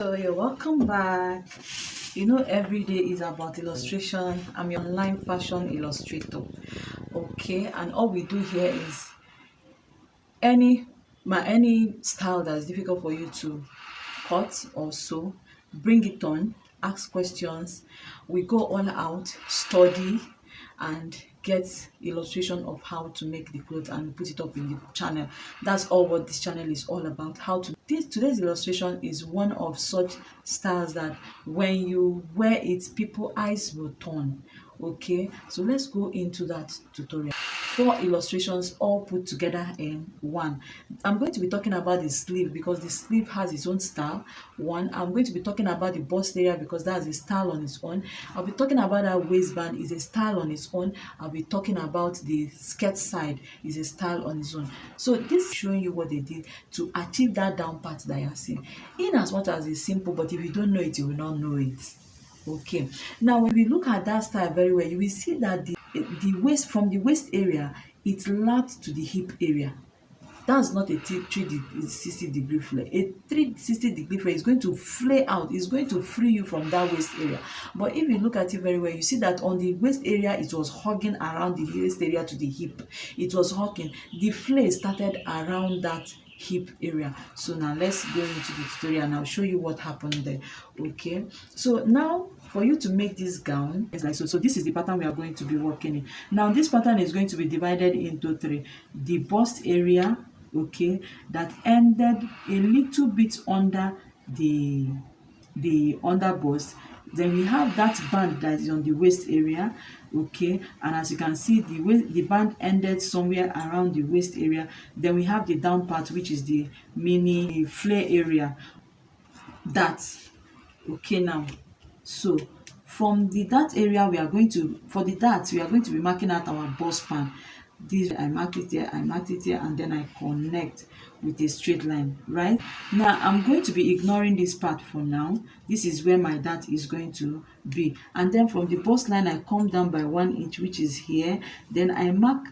So you're welcome back. You know, every day is about illustration. I'm your online fashion illustrator. Okay, and all we do here is any any style that's difficult for you to cut or sew, bring it on, ask questions. We go all out, study, and get illustration of how to make the clothes and put it up in the channel. That's all what this channel is all about. How to today's illustration is one of such styles that when you wear it, people eyes will turn. Okay, so let's go into that tutorial. Four illustrations all put together in one. I'm going to be talking about the sleeve because the sleeve has its own style. One, I'm going to be talking about the bust area because that's a style on its own. I'll be talking about that waistband is a style on its own. I'll be talking about the skirt side is a style on its own. So this is showing you what they did to achieve that down part that you're seeing. In as much as it's simple, but if you don't know it, you will not know it. Okay, now when we look at that style very well, you will see that the waist, from the waist area, it lapped to the hip area. That's not a 360-degree flare. A 360-degree flare is going to flare out. It's going to free you from that waist area. But if you look at it very well, you see that on the waist area, it was hugging around the waist area to the hip. It was hugging. The flare started around that hip area. So now let's go into the tutorial and I'll show you what happened there. Okay, so now for you to make this gown, it's like so this is the pattern we are going to be working in. Now this pattern is going to be divided into three. The bust area, okay, that ended a little bit under the under bust. Then we have that band that is on the waist area, okay, and as you can see, the band ended somewhere around the waist area. Then we have the down part, which is the mini flare area. That's okay. Now, so from the dart area, we are going to, for the darts, we are going to be marking out our bust span. This, I mark it here, I mark it here, and then I connect with a straight line. Right now, I'm going to be ignoring this part for now. This is where my dart is going to be, and then from the bust line, I come down by 1 inch, which is here. Then I mark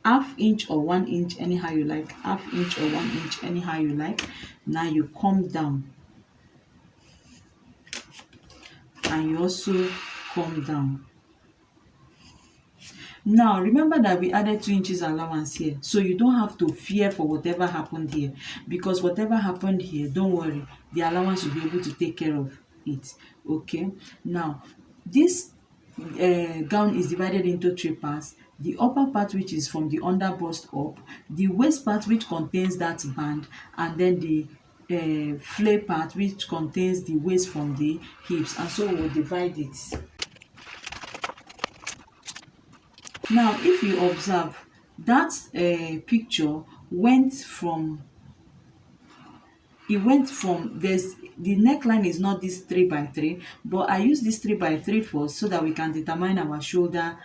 half inch or 1 inch, anyhow you like, half inch or 1 inch, anyhow you like. Now you come down and you also come down. Now remember that we added 2 inches allowance here, so you don't have to fear for whatever happened here, because whatever happened here, don't worry, the allowance will be able to take care of it. Okay, now this gown is divided into three parts. The upper part, which is from the under bust up, the waist part, which contains that band, and then the flare part, which contains the waist from the hips, and so we'll divide it. Now if you observe, that picture went from, there's the neckline is not this 3x3, but I use this 3x3 first so that we can determine our shoulder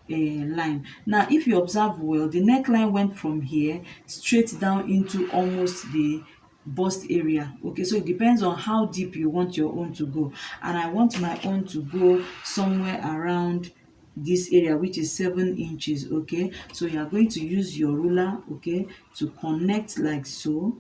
line. Now if you observe well, the neckline went from here straight down into almost the bust area. Okay, so it depends on how deep you want your own to go, and I want my own to go somewhere around this area, which is 7 inches. Okay, so you are going to use your ruler, okay, to connect like so,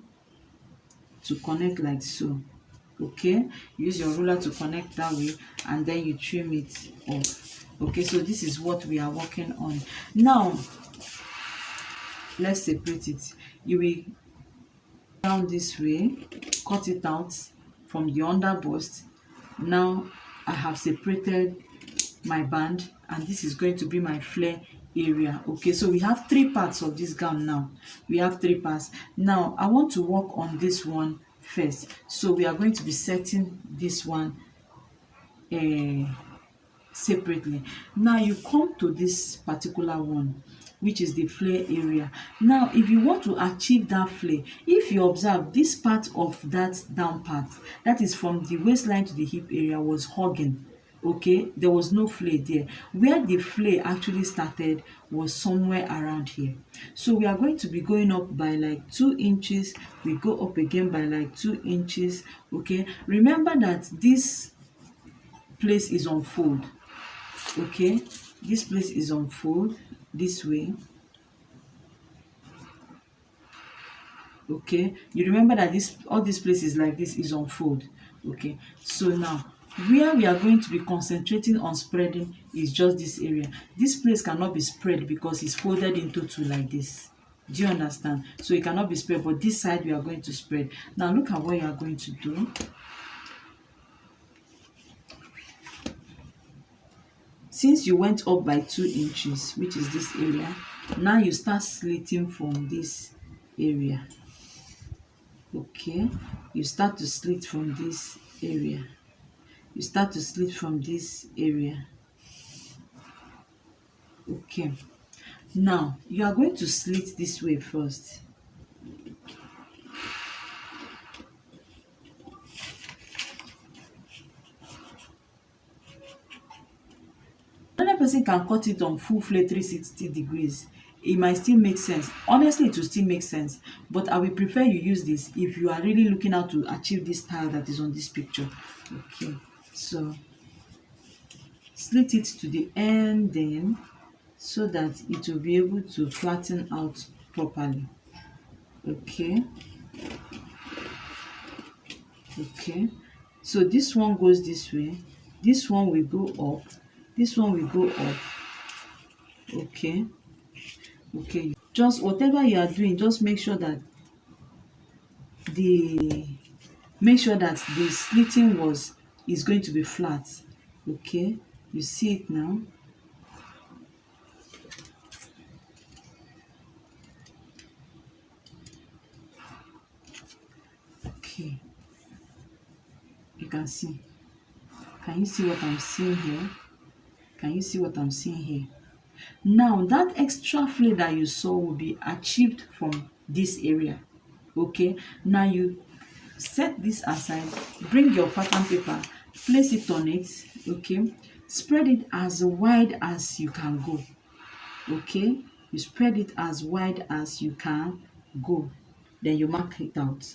okay. Use your ruler to connect that way, and then you trim it off. Okay, so this is what we are working on now. Let's separate it. You will down this way, cut it out from the under bust. Now I have separated my band, and this is going to be my flare area. Okay, so we have three parts of this gown. Now we have three parts. Now I want to work on this one first, so we are going to be setting this one separately. Now you come to this particular one, which is the flare area. Now if you want to achieve that flare, if you observe this part of that down part, that is from the waistline to the hip area, was hugging. Okay, there was no flare there. Where the flare actually started was somewhere around here. So we are going to be going up by like 2 inches. We go up again by like 2 inches. Okay, remember that this place is on fold. Okay, this place is on fold this way. Okay, you remember that this, all these places like this is on fold. Okay, so now where we are going to be concentrating on spreading is just this area. This place cannot be spread because it's folded into two like this. Do you understand? So it cannot be spread, but this side we are going to spread. Now look at what you are going to do. Since you went up by 2 inches, which is this area, now you start slitting from this area. Okay, you start to slit from this area. You start to slit from this area. Okay, now you are going to slit this way first. Another person can cut it on full flare 360 degrees. It might still make sense. Honestly, it will still make sense, but I will prefer you use this if you are really looking out to achieve this style that is on this picture. Okay, so slit it to the end then, so that it will be able to flatten out properly. Okay, okay, so this one goes this way, this one will go up, this one will go up. Okay, okay, just whatever you are doing, just make sure that the slitting is going to be flat. Okay, you see it now. Okay, you can see. Can you see what I'm seeing here? Can you see what I'm seeing here? Now that extra flare that you saw will be achieved from this area. Okay, now you set this aside, bring your pattern paper, place it on it. Okay, spread it as wide as you can go. Okay, you spread it as wide as you can go, then you mark it out.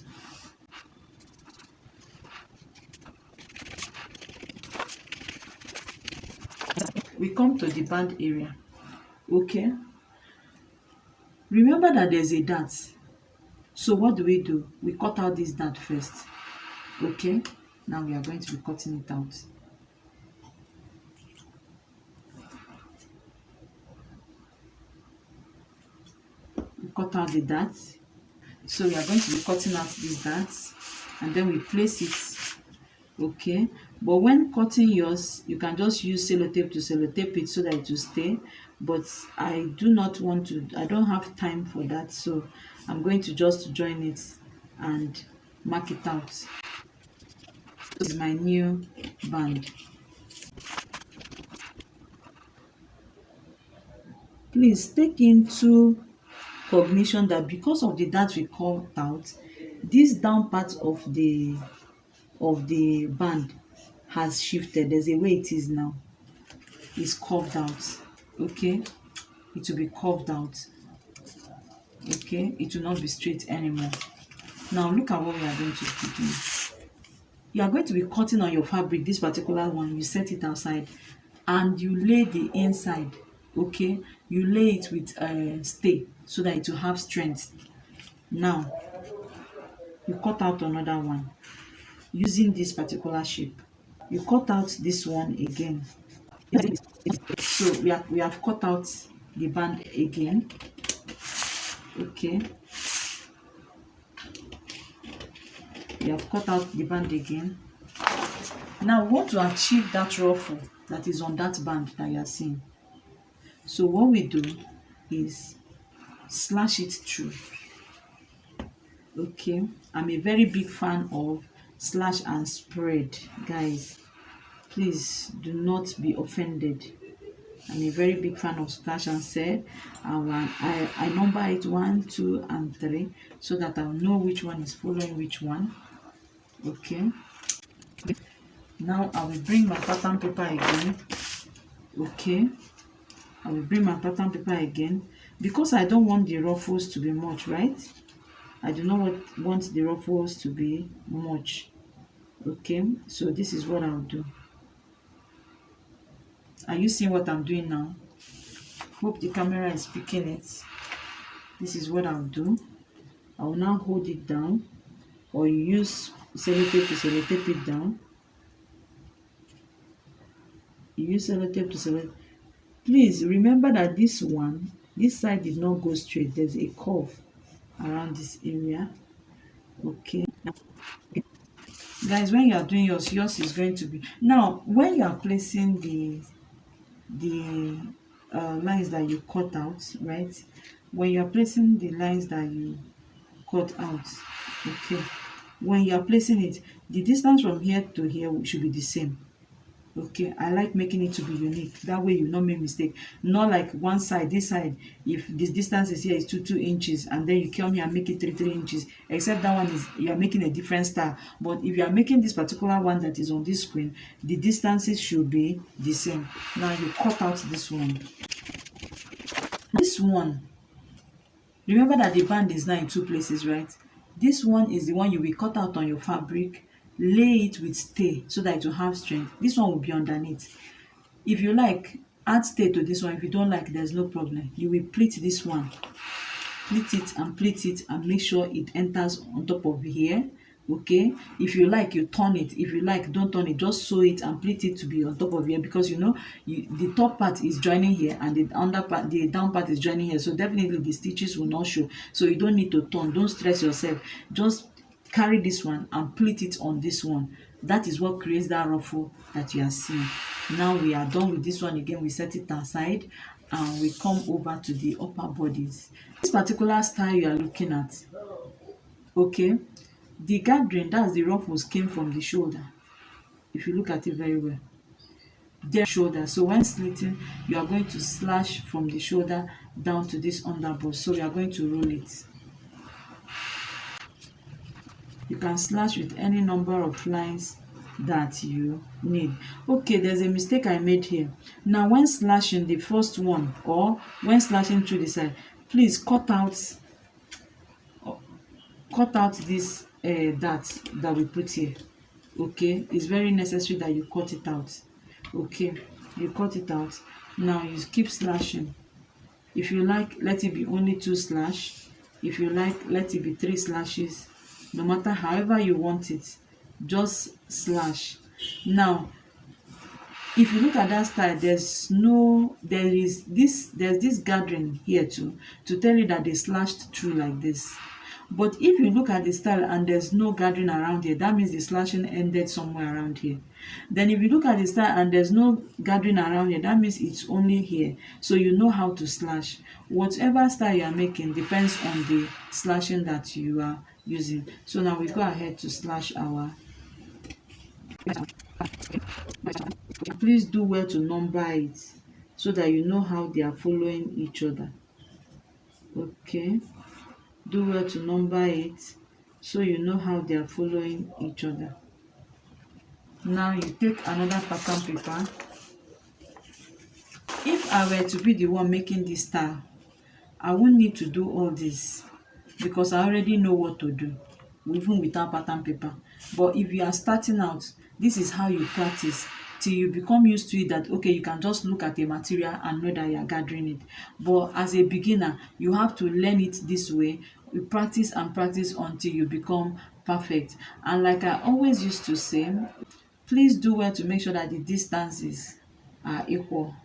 We come to the band area. Okay, remember that there's a dart. So what do? We cut out this dart first. Okay, now we are going to be cutting it out. We cut out the dart. So we are going to be cutting out these darts, and then we place it. Okay, but when cutting yours, you can just use sellotape to sellotape it so that it will stay, but I don't have time for that, so I'm going to just join it and mark it out. This is my new band. Please take into cognition that because of the dart we cut out, this down part of the band has shifted. There's a way it is now. It's curved out. Okay, it will be curved out. Okay, it will not be straight anymore. Now look at what we are going to be doing. You are going to be cutting on your fabric, this particular one. You set it outside and you lay the inside. Okay, you lay it with stay so that it will have strength. Now you cut out another one using this particular shape. You cut out this one again. So we have cut out the band again. Okay, we have cut out the band again. Now we want to achieve that ruffle that is on that band that you are seeing. So what we do is slash it through. Okay, I'm a very big fan of slash and spread, guys. Please do not be offended. I'm a very big fan of slash and spread. I number it 1, 2, and 3 so that I'll know which one is following which one. Okay, now I will bring my pattern paper again. Okay, I will bring my pattern paper again because I don't want the ruffles to be much, right? I do not want the ruffles to be much. Okay, so this is what I'll do. Are you seeing what I'm doing now? Hope the camera is picking it. This is what I'll do. I will now hold it down, or use sellotape to sellotape it down. You use sellotape to sellotape. Please remember that this side did not go straight. There's a curve around this area. Okay. Guys, when you are doing yours is going to be now when you are placing the lines that you cut out, right? When you are placing the lines that you cut out, okay, when you are placing it, the distance from here to here should be the same. Okay, I like making it to be unique. That way you not make mistake. Not like one side, this side, if this distance is here is 2 inches, and then you come here and make it 3 inches. Except that one is you are making a different style. But if you are making this particular one that is on this screen, the distances should be the same. Now you cut out this one. This one, remember that the band is now in two places, right? This one is the one you will cut out on your fabric, lay it with stay so that it will have strength. This one will be underneath. If you like, add stay to this one. If you don't like, there's no problem. You will pleat this one, pleat it and make sure it enters on top of here. Okay, if you like, you turn it. If you like, don't turn it, just sew it and pleat it to be on top of here, because you know the top part is joining here and the under part, the down part is joining here, so definitely the stitches will not show. So you don't need to turn, don't stress yourself, just carry this one and pleat it on this one. That is what creates that ruffle that you are seeing. Now we are done with this one. Again, we set it aside and we come over to the upper bodies. This particular style you are looking at, okay, the gathering, that's the ruffles, came from the shoulder. If you look at it very well, their shoulder. So when slitting, you are going to slash from the shoulder down to this underbust. So we are going to roll it. You can slash with any number of lines that you need. Okay, there's a mistake I made here. Now when slashing the first one, or when slashing through the side, please cut out this dart that we put here. Okay, it's very necessary that you cut it out. Okay, you cut it out. Now you keep slashing. If you like, let it be only 2 slash. If you like, let it be 3 slashes. No matter however you want it, just slash. Now if you look at that style, there's this gathering here too, to tell you that they slashed through like this. But if you look at the style and there's no gathering around here, that means the slashing ended somewhere around here. Then if you look at the style and there's no gathering around here, that means it's only here. So you know how to slash. Whatever style you are making depends on the slashing that you are using. So now we go ahead to slash our. Please do well to number it so that you know how they are following each other. Okay, do well to number it so you know how they are following each other. Now you take another pattern paper. If I were to be the one making this style, I won't need to do all this because I already know what to do, even without pattern paper. But if you are starting out, this is how you practice till you become used to it, that okay, you can just look at a material and know that you are gathering it. But as a beginner, you have to learn it this way. You practice and practice until you become perfect. And like I always used to say, please do well to make sure that the distances are equal.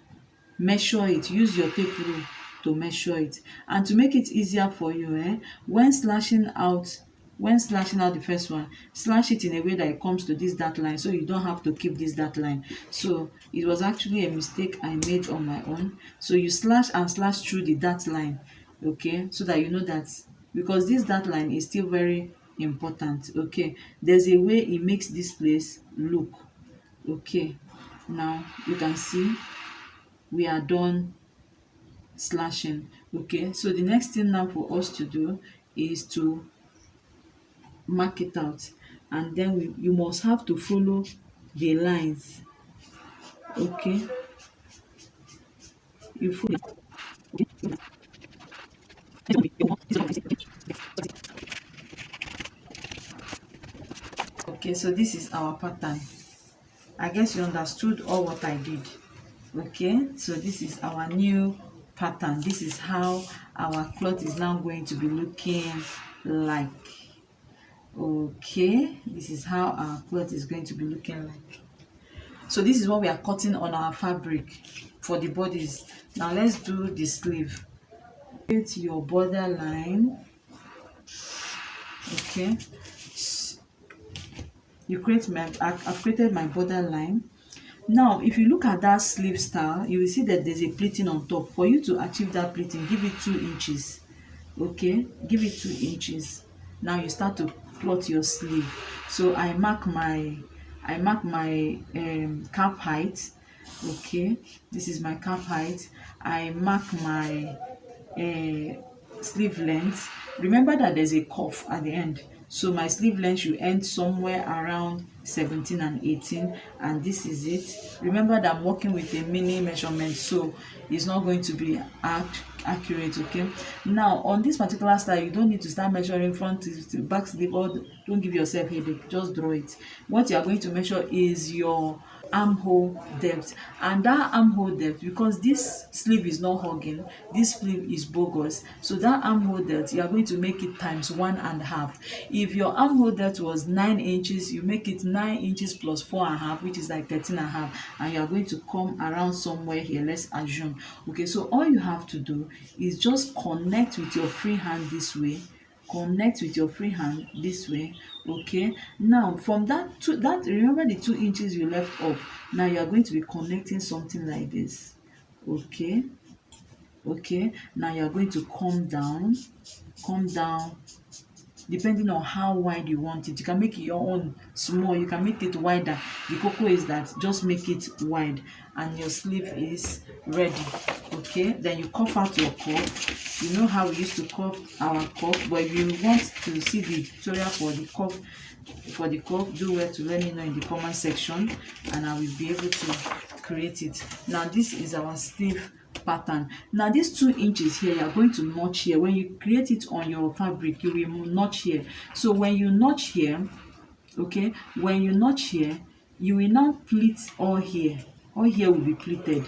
Measure it, use your tape rule to measure it. And to make it easier for you, when slashing out the first one, slash it in a way that it comes to this dot line, so you don't have to keep this dot line. So it was actually a mistake I made on my own. So you slash and slash through the dot line, okay, so that you know that, because this dot line is still very important. Okay, there's a way it makes this place look. Okay, now you can see we are done slashing. Okay, so the next thing now for us to do is to mark it out, and then you must have to follow the lines. Okay, you follow. Okay, so this is our pattern. I guess you understood all what I did. Okay, so this is our new pattern. This is how our cloth is now going to be looking like. Okay, this is how our cloth is going to be looking like. So this is what we are cutting on our fabric for the bodies. Now let's do the sleeve. Create your borderline. Okay, you create my I've created my borderline. Now if you look at that sleeve style, you will see that there's a pleating on top. For you to achieve that pleating, give it 2 inches. Okay, give it 2 inches. Now you start to plot your sleeve. So I mark my calf height. Okay, this is my calf height. I mark my sleeve length. Remember that there's a cuff at the end, so my sleeve length should end somewhere around 17 and 18, and this is it. Remember that I'm working with a mini measurement, so it's not going to be accurate. Okay, now on this particular style, you don't need to start measuring front to back sleeve, or don't give yourself headache, just draw it. What you are going to measure is your armhole depth, and that armhole depth, because this sleeve is not hugging, this sleeve is bogus, so that armhole depth, you are going to make it times 1.5. If your armhole depth was 9 inches, you make it 9 inches plus 4.5, which is like 13.5, and you are going to come around somewhere here, let's assume. Okay, so all you have to do is just connect with your free hand this way, connect with your free hand this way. Okay, now from that to that, remember the 2 inches you left up. Now you are going to be connecting something like this. Okay, okay, now you are going to come down depending on how wide you want it. You can make it your own small, you can make it wider. The cocoa is that just make it wide, and your sleeve is ready. Okay, then you cuff out your cuff. You know how we used to cuff our cuff, but if you want to see the tutorial for the cuff, do well to let me know in the comment section, and I will be able to create it. Now this is our sleeve pattern. Now these 2 inches here, you are going to notch here. When you create it on your fabric, you will notch here. So when you notch here, okay, when you notch here, you will now pleat all here. All here will be pleated.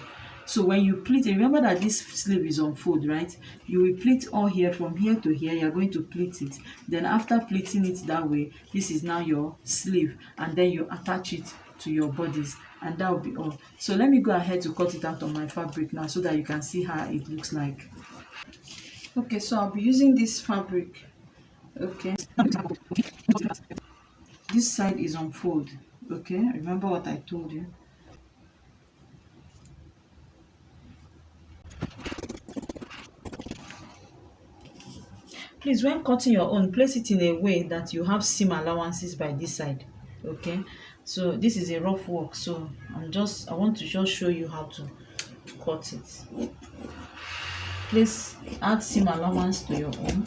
So when you pleat it, remember that this sleeve is on fold, right? You will pleat all here, from here to here. You are going to pleat it. Then after pleating it that way, this is now your sleeve, and then you attach it to your bodies, and that will be all. So let me go ahead to cut it out on my fabric now, so that you can see how it looks like. Okay, so I'll be using this fabric. Okay, this side is on fold. Okay, remember what I told you. Please, when cutting your own, place it in a way that you have seam allowances by this side. Okay, so this is a rough work, so I want to just show you how to cut it. Please add seam allowance to your own.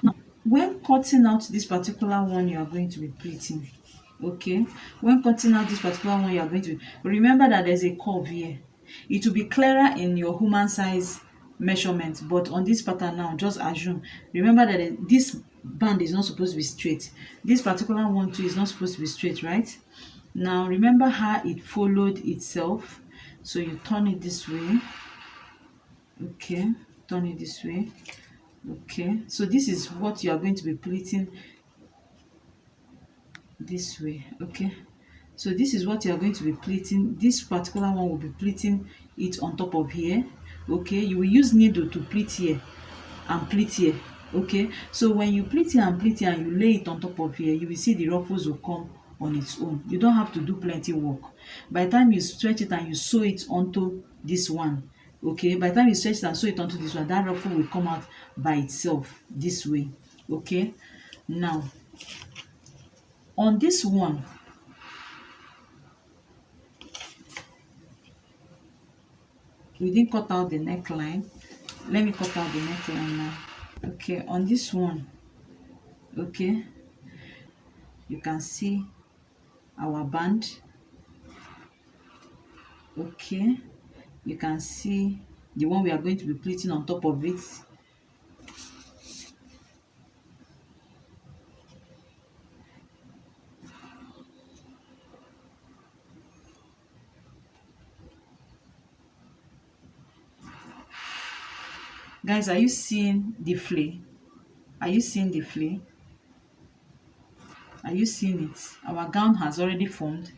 Now when cutting out this particular one, you are going to be pleating. Okay, when cutting out this particular one, you are going to remember that there's a curve here. It will be clearer in your human size measurement, but on this pattern now, just assume, remember that this band is not supposed to be straight. This particular one too is not supposed to be straight, right? Now remember how it followed itself, so you turn it this way. Okay, turn it this way. Okay, so this is what you are going to be pleating this way. Okay, so this is what you are going to be pleating. This particular one will be pleating it on top of here. Okay, you will use needle to pleat here and pleat here. Okay, so when you pleat here and pleat here and you lay it on top of here, you will see the ruffles will come on its own. You don't have to do plenty work. By the time you stretch it and you sew it onto this one, okay, by the time you stretch it and sew it onto this one, that ruffle will come out by itself this way. Okay, now on this one, we didn't cut out the neckline. Let me cut out the neckline now. Okay, on this one, okay, you can see our band. Okay, you can see the one we are going to be pleating on top of it. Guys, are you seeing the flay? Are you seeing the flay? Are you seeing it? Our gown has already formed.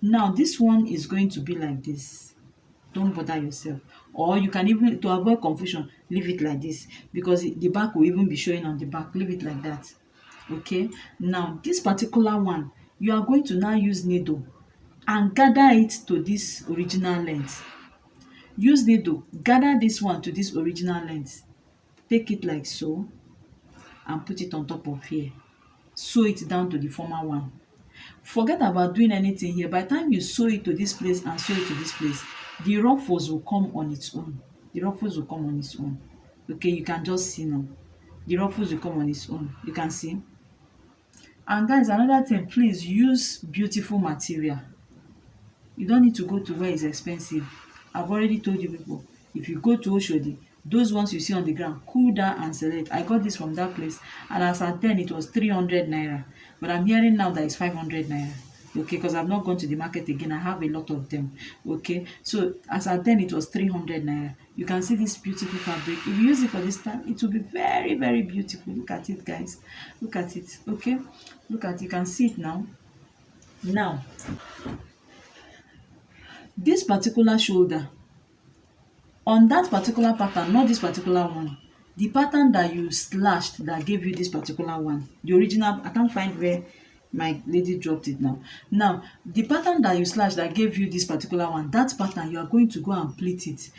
Now this one is going to be like this. Don't bother yourself. Or you can even, to avoid confusion, leave it like this, because the back will even be showing on the back. Leave it like that. Okay, now this particular one, you are going to now use needle and gather it to this original length. Use needle, gather this one to this original length. Take it like so and put it on top of here. Sew it down to the former one. Forget about doing anything here. By the time you sew it to this place and sew it to this place, the ruffles will come on its own. The ruffles will come on its own. Okay, you can just see now. The ruffles will come on its own. You can see. And guys, another thing, please use beautiful material. You don't need to go to where it's expensive. I've already told you people, if you go to Oshodi, those ones you see on the ground, cool down and select. I got this from that place, and as at then it was 300 naira, but I'm hearing now that it's 500 naira. Okay, because I've not gone to the market again. I have a lot of them. Okay, so as at then it was 300 naira. You can see this beautiful fabric. If you use it for this time, it will be very, very beautiful. Look at it, guys. Look at it. Okay, look at it. You can see it now. Now, this particular shoulder, on that particular pattern, not this particular one, the pattern that you slashed that gave you this particular one, the original, I can't find where my lady dropped it now. Now, the pattern that you slashed that gave you this particular one, that pattern, you are going to go and pleat it.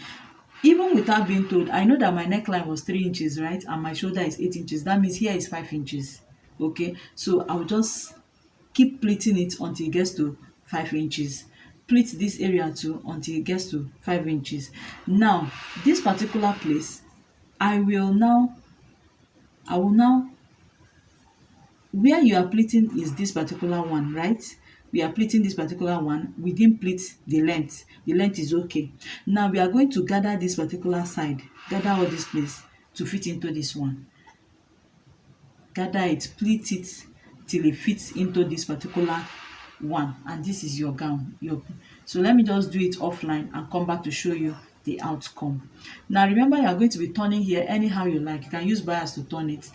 Even without being told, I know that my neckline was 3 inches, right? And my shoulder is 8 inches. That means here is 5 inches. Okay, so I'll just keep pleating it until it gets to 5 inches. Pleat this area too until it gets to 5 inches. Now, this particular place, I will now, where you are pleating is this particular one, right? We are pleating this particular one. We didn't pleat the length. The length is okay. Now we are going to gather this particular side, gather all this place to fit into this one. Gather it, pleat it till it fits into this particular one, and this is your gown. So let me just do it offline and come back to show you the outcome. Now remember, you are going to be turning here anyhow you like. You can use bias to turn it.